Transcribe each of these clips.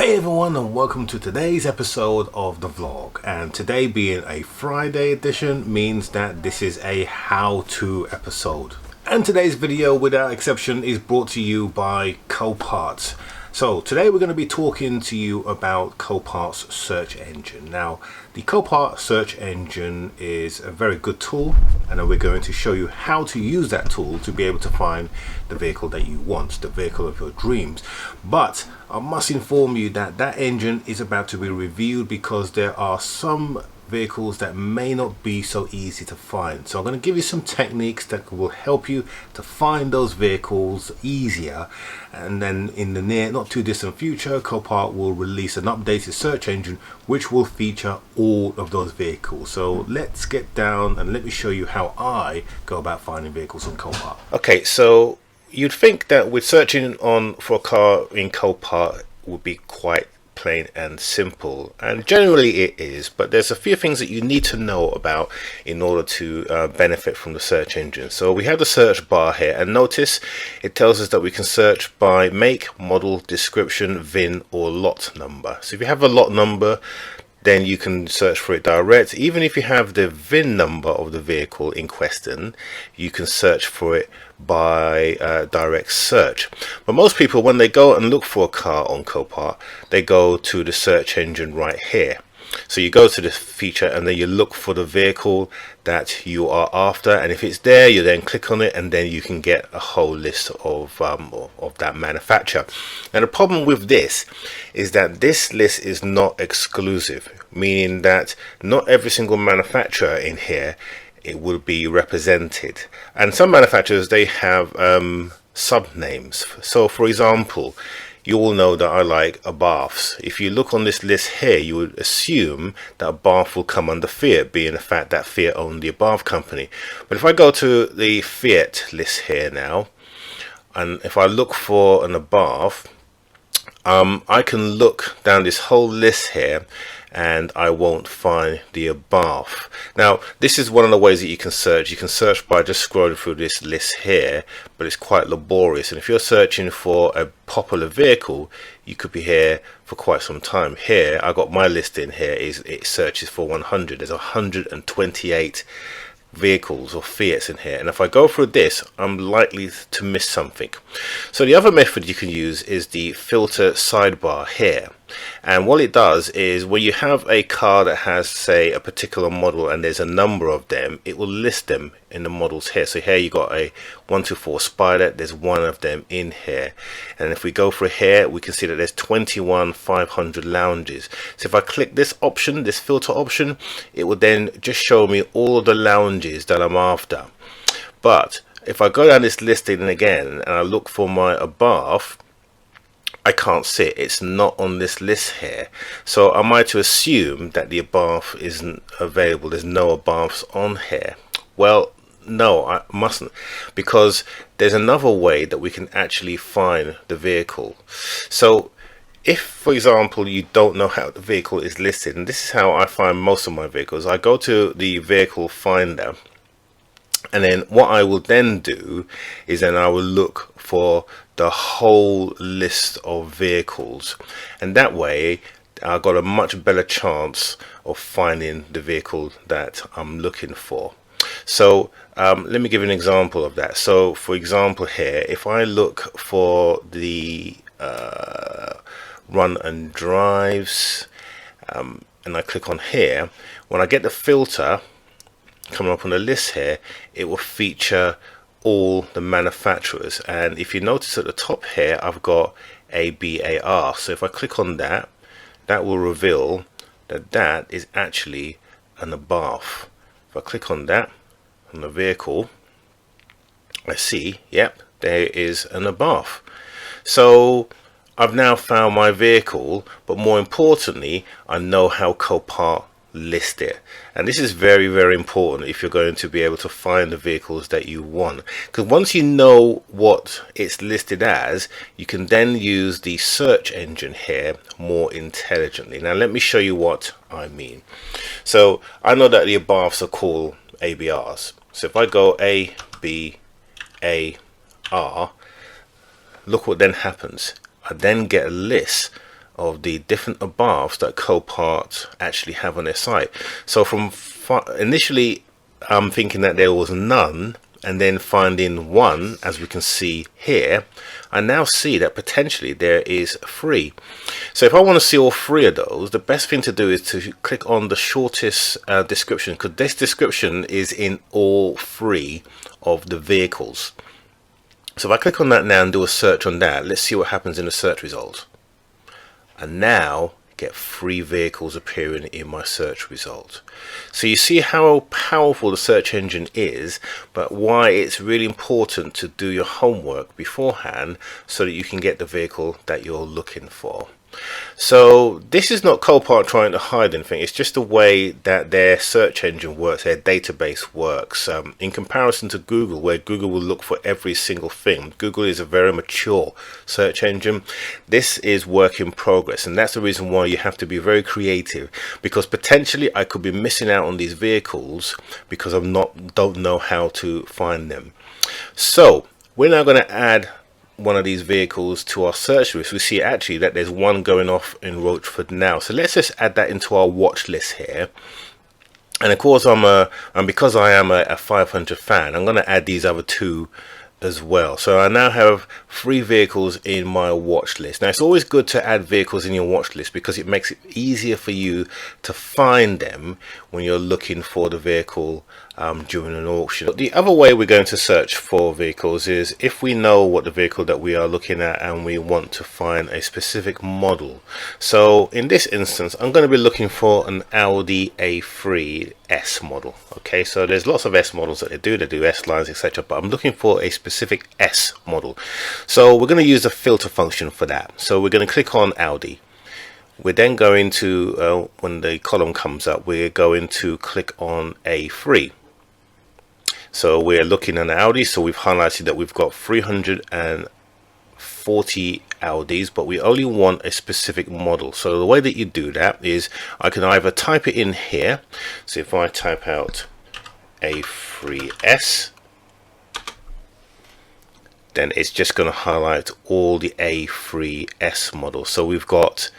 Hey everyone, and welcome to today's episode of the vlog. And today being a Friday edition means that this is a how-to episode. And today's video, without exception, is brought to you by Copart. So today we're going to be talking to you about Copart's search engine. Now, the Copart search engine is a very good tool, and we're going to show you how to use that tool to be able to find the vehicle that you want, the vehicle of your dreams. But I must inform you that that engine is about to be reviewed because there are some vehicles that may not be so easy to find. So I'm going to give you some techniques that will help you to find those vehicles easier, and then in the near not too distant future, Copart will release an updated search engine which will feature all of those vehicles. So let's get down and let me show you how I go about finding vehicles on Copart. Okay, so you'd think that with searching on for a car in Copart would be quite plain and simple, and generally it is, but there's a few things that you need to know about in order to benefit from the search engine. So we have the search bar here, and notice it tells us that we can search by make, model, description, VIN or lot number. So if you have a lot number, then you can search for it direct. Even if you have the VIN number of the vehicle in question, you can search for it by direct search. But most people, when they go and look for a car on Copart, they go to the search engine right here. So you go to the feature and then you look for the vehicle that you are after, and if it's there, you then click on it, and then you can get a whole list of that manufacturer. And the problem with this is that this list is not exclusive, meaning that not every single manufacturer in here it will be represented, and some manufacturers, they have sub names. So for example, you all know that I like a baths. If you look on this list here, you would assume that a bath will come under Fiat, being the fact that Fiat owned the bath company. But if I go to the Fiat list here now, and if I look for an Abarth, I can look down this whole list here and I won't find the Abarth. Now, this is one of the ways that you can search. You can search by just scrolling through this list here, but it's quite laborious. And if you're searching for a popular vehicle, you could be here for quite some time. Here, I got my list in here, it searches for 100. There's 128 vehicles or Fiats in here, and if I go through this, I'm likely to miss something. So the other method you can use is the filter sidebar here, and what it does is when you have a car that has, say, a particular model and there's a number of them, it will list them in the models here. So here you got a 124 Spider, there's one of them in here, and if we go through here, we can see that there's 21 500 lounges. So if I click this option, this filter option, it will then just show me all the lounges that I'm after. But if I go down this listing again and I look for my Abarth, I can't see it. It's not on this list here. So am I to assume that the Abarth isn't available? There's no Abarths on here? Well, no, I mustn't, because there's another way that we can actually find the vehicle. So if, for example, you don't know how the vehicle is listed, and this is how I find most of my vehicles, I go to the vehicle finder, and then what I will then do is then I will look for the whole list of vehicles, and that way I got a much better chance of finding the vehicle that I'm looking for. So let me give you an example of that. So for example here, if I look for the run and drives, and I click on here, when I get the filter coming up on the list here, it will feature all the manufacturers, and if you notice at the top here, I've got ABAR. So if I click on that, that will reveal that that is actually an Abarth. If I click on that on the vehicle, I see, yep, there is an Abarth. So I've now found my vehicle, but more importantly, I know how Copart list it. And this is very, very important if you're going to be able to find the vehicles that you want, because once you know what it's listed as, you can then use the search engine here more intelligently. Now let me show you what I mean. So I know that the Abarths are called ABRs. So if I go ABAR, look what then happens. I then get a list of the different abovs that Copart actually have on their site. So from initially I'm thinking that there was none, and then finding one, as we can see here, I now see that potentially there is 3. So if I want to see all 3 of those, the best thing to do is to click on the shortest description, because this description is in all 3 of the vehicles. So if I click on that now and do a search on that, let's see what happens in the search result. And now get 3 vehicles appearing in my search result. So you see how powerful the search engine is, but why it's really important to do your homework beforehand so that you can get the vehicle that you're looking for. So this is not Copart trying to hide anything, it's just the way that their search engine works, their database works. In comparison to Google, where Google will look for every single thing, Google is a very mature search engine. This is work in progress, and that's the reason why you have to be very creative, because potentially I could be missing out on these vehicles because I don't know how to find them. So we're now going to add one of these vehicles to our search list. We see actually that there's one going off in Rochford now, so let's just add that into our watch list here. And of course because I am a 500 fan, I'm going to add these other 2 as well. So I now have 3 vehicles in my watch list. Now it's always good to add vehicles in your watch list because it makes it easier for you to find them when you're looking for the vehicle during an auction. But the other way we're going to search for vehicles is if we know what the vehicle that we are looking at and we want to find a specific model. So in this instance I'm going to be looking for an Audi A3 S model. Okay, so there's lots of S models that they do S lines, etc., but I'm looking for a specific S model. So we're going to use the filter function for that. So we're going to click on Audi. We're then going to, when the column comes up, we're going to click on A3. So we're looking at an Audi, so we've highlighted that we've got 340 Audis, but we only want a specific model. So the way that you do that is I can either type it in here. So if I type out A3S, then it's just going to highlight all the A3S models. So we've got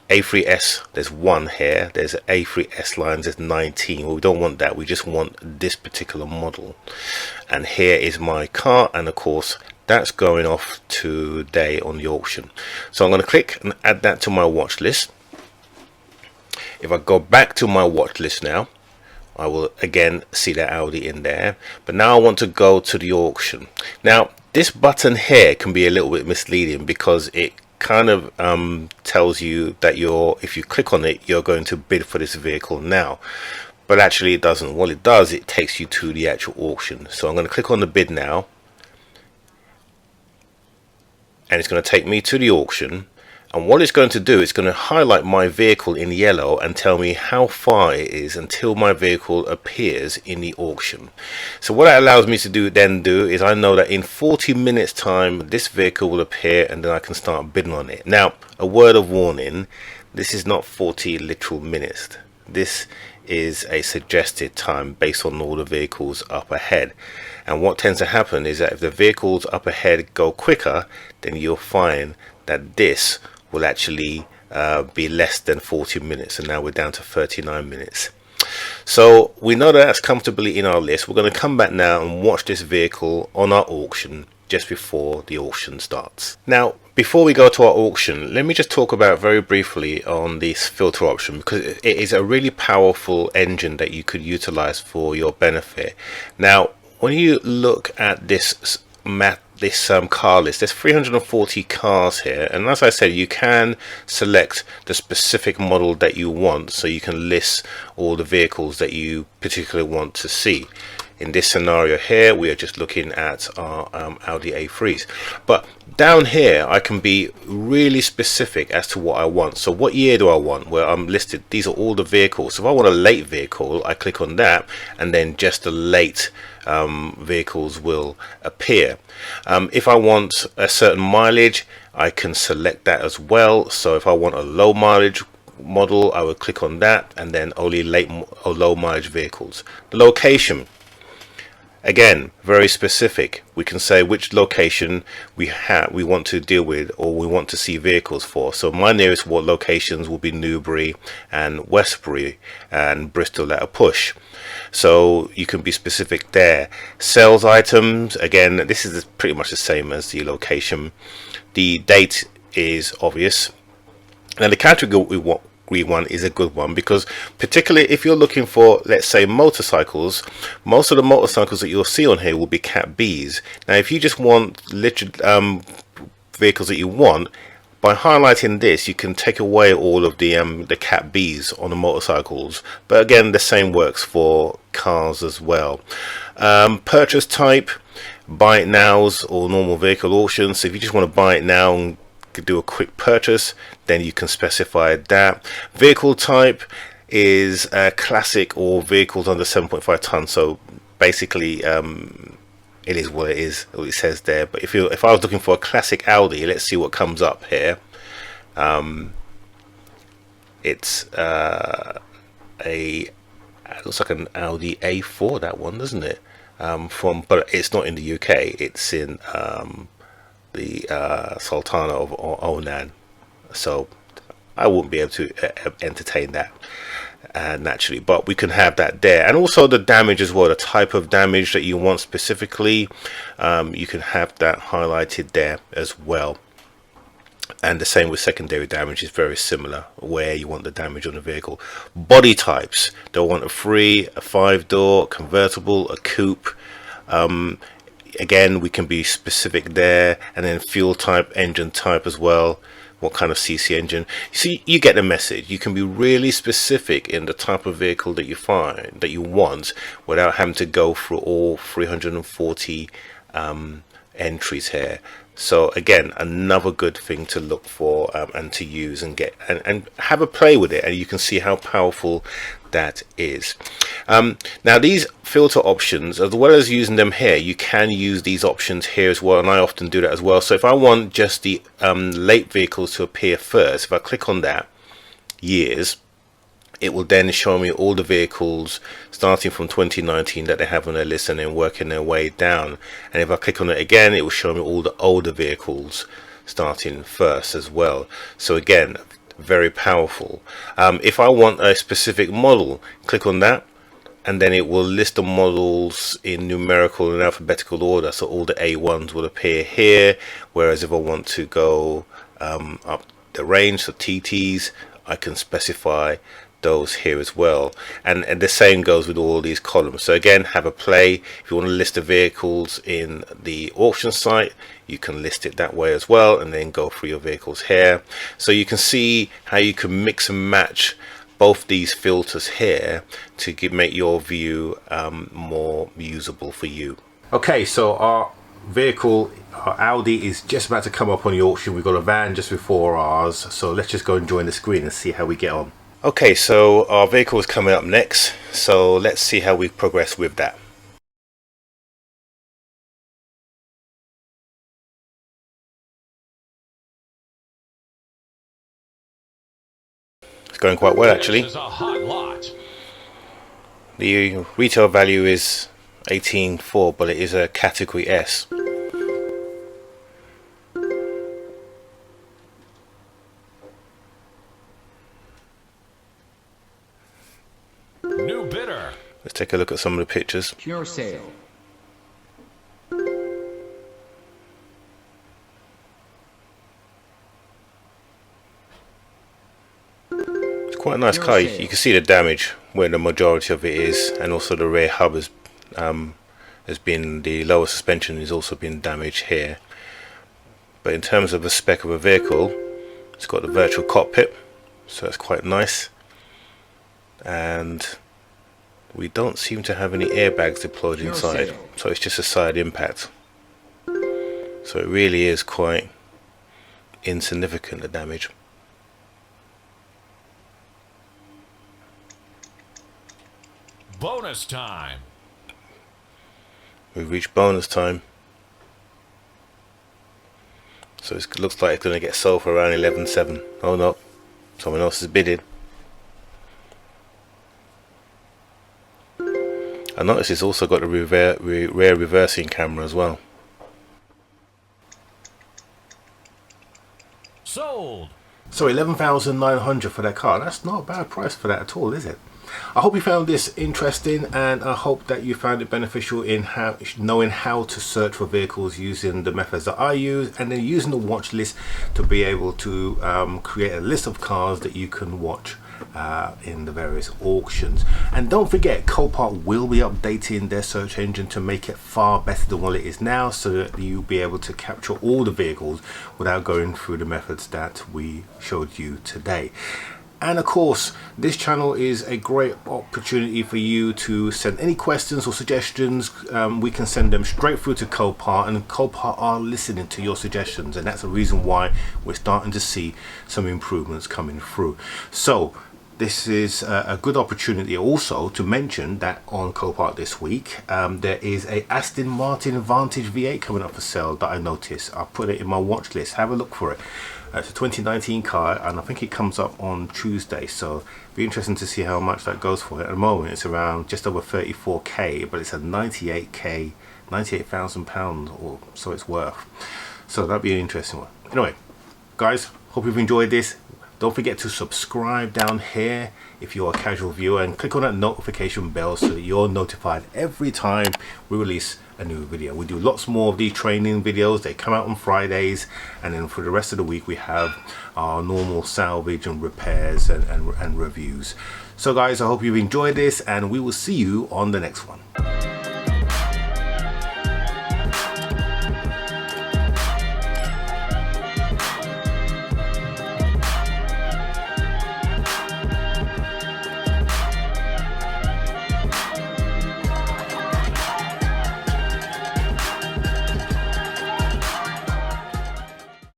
A3S, there's 1 here, there's A3S lines, there's 19. Well, we don't want that, we just want this particular model. And here is my car, and of course that's going off today on the auction. So I'm going to click and add that to my watch list. If I go back to my watch list now, I will again see that Audi in there, but now I want to go to the auction. Now this button here can be a little bit misleading because it kind of tells you that if you click on it, you're going to bid for this vehicle now, but actually it doesn't. What it does, it takes you to the actual auction. So I'm going to click on the bid now, and it's going to take me to the auction. And what it's going to do, it's going to highlight my vehicle in yellow and tell me how far it is until my vehicle appears in the auction. So what that allows me to do is I know that in 40 minutes time this vehicle will appear, and then I can start bidding on it. Now a word of warning, this is not 40 literal minutes. This is a suggested time based on all the vehicles up ahead. And what tends to happen is that if the vehicles up ahead go quicker, then you'll find that this will actually be less than 40 minutes, and now we're down to 39 minutes. So we know that that's comfortably in our list. We're going to come back now and watch this vehicle on our auction just before the auction starts. Now before we go to our auction, let me just talk about very briefly on this filter option, because it is a really powerful engine that you could utilize for your benefit. Now when you look at this car list, there's 340 cars here, and as I said, you can select the specific model that you want, so you can list all the vehicles that you particularly want to see. In this scenario here, we are just looking at our Audi A3s, but down here I can be really specific as to what I want. So what year do I want? Well, I'm listed, these are all the vehicles. So if I want a late vehicle, I click on that, and then just the late vehicles will appear. If I want a certain mileage, I can select that as well. So if I want a low mileage model, I would click on that, and then only late or low mileage vehicles. The location, Again, very specific. We can say which location we want to deal with, or we want to see vehicles for. So my nearest locations will be Newbury and Westbury and Bristol at a push. So you can be specific there. Sales items, again, this is pretty much the same as the location. The date is obvious. Now the category one is a good one, because particularly if you're looking for, let's say, motorcycles, most of the motorcycles that you'll see on here will be Cat Bs. Now if you just want literally vehicles that you want, by highlighting this you can take away all of the Cat Bs on the motorcycles. But again, the same works for cars as well. Purchase type, buy it nows or normal vehicle auctions. So if you just want to buy it now and do a quick purchase, then you can specify that. Vehicle type is classic or vehicles under 7.5 tons. So basically it is what it says there. But if I was looking for a classic Audi, let's see what comes up here. It's it looks like an Audi A4, that one, doesn't it? But it's not in the UK, it's in the Sultana of Oman. So I wouldn't be able to entertain that naturally, but we can have that there. And also the damage as well, the type of damage that you want specifically, you can have that highlighted there as well. And the same with secondary damage is very similar, where you want the damage on the vehicle. Body types, do I want a 3, a 5-door, convertible, a coupe? Again, we can be specific there. And then fuel type, engine type as well, what kind of CC engine. See, you get the message. You can be really specific in the type of vehicle that you want, without having to go through all 340 entries here. So again, another good thing to look for and to use and get and have a play with it, and you can see how powerful that is. Now these filter options, as well as using them here, you can use these options here as well, and I often do that as well. So if I want just the late vehicles to appear first, if I click on that, years, it will then show me all the vehicles starting from 2019 that they have on their list, and then working their way down. And if I click on it again, it will show me all the older vehicles starting first as well. So again, very powerful. If I want a specific model, click on that, and then it will list the models in numerical and alphabetical order. So all the A1s will appear here, whereas if I want to go up the range, so TTs, I can specify those here as well. And the same goes with all these columns. So again, have a play. If you want to list the vehicles in the auction site, you can list it that way as well, and then go through your vehicles here. So you can see how you can mix and match both these filters here to make your view more usable for you. Okay, so our vehicle, our Audi, is just about to come up on the auction. We've got a van just before ours, so let's just go and join the screen and see how we get on. Okay, so our vehicle is coming up next, so let's see how we progress with that. It's going quite well actually. This is a hot lot. The retail value is 18.4, but it is a category S. New bidder. Let's take a look at some of the pictures. Pure sale. It's quite a nice car. You can see the damage where the majority of it is, and also the rear hub has been, the lower suspension has also been damaged here. But in terms of the spec of a vehicle, it's got the virtual cockpit, so that's quite nice. And we don't seem to have any airbags deployed inside, so it's just a side impact. So it really is quite insignificant, the damage. Bonus time. We've reached bonus time. So it looks like it's going to get sold for around 11.7. Oh no, someone else is bidding. I notice it's also got a rear reversing camera as well. Sold. So 11,900 for that car. That's not a bad price for that at all, is it? I hope you found this interesting, and I hope that you found it beneficial in knowing how to search for vehicles using the methods that I use, and then using the watch list to be able to create a list of cars that you can watch in the various auctions. And don't forget, Copart will be updating their search engine to make it far better than what it is now, so that you'll be able to capture all the vehicles without going through the methods that we showed you today. And of course, this channel is a great opportunity for you to send any questions or suggestions. We can send them straight through to Copart, and Copart are listening to your suggestions, and that's the reason why we're starting to see some improvements coming through. So this is a good opportunity also to mention that on Copart this week, there is a Aston Martin Vantage V8 coming up for sale that I noticed. I put it in my watch list. Have a look for it. It's a 2019 car, and I think it comes up on Tuesday, so be interesting to see how much that goes for. At the moment it's around just over 34k, but it's a 98,000 pounds or so it's worth, so that'd be an interesting one. Anyway guys, hope you've enjoyed this. Don't forget to subscribe down here if you're a casual viewer, and click on that notification bell so that you're notified every time we release a new video. We do lots more of these training videos. They come out on Fridays, and then for the rest of the week we have our normal salvage and repairs and reviews. So guys, I hope you've enjoyed this, and we will see you on the next one.